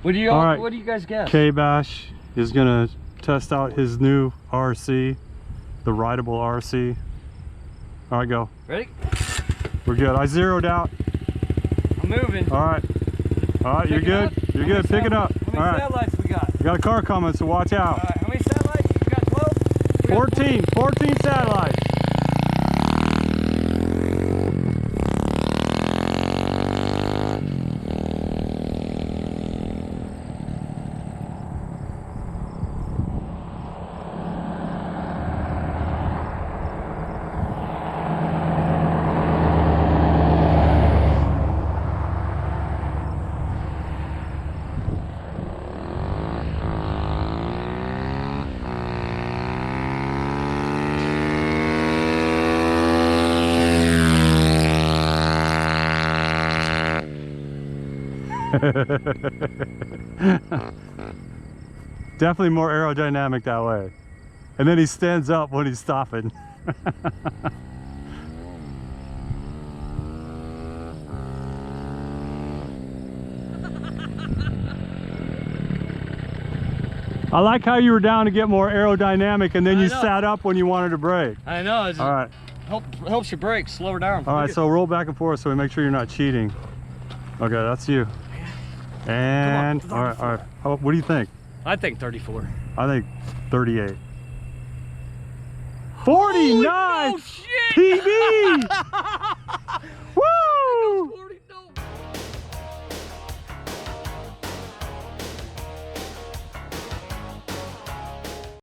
What do you All right. What do you guys guess? K-Bash is gonna test out his new RC, the rideable RC. All right, go. Ready? We're good. I zeroed out. I'm moving. All right. All right, you're Pick it good. up. You're How good. many Pick it up. How many All right. satellites we got? We got a car coming, so watch out. All right. How many satellites? We got 12. We got 14 satellites. Definitely more aerodynamic that way. And then he stands up when he's stopping. I like how you were down to get more aerodynamic and then you sat up when you wanted to brake. I know. It's All right. helps your brakes slow her down. All right, so roll back and forth so we make sure you're not cheating. Okay, that's you. And Come on, all right. What do you think? I think 34. I think 38. 49 Oh, no shit! PB! Woo!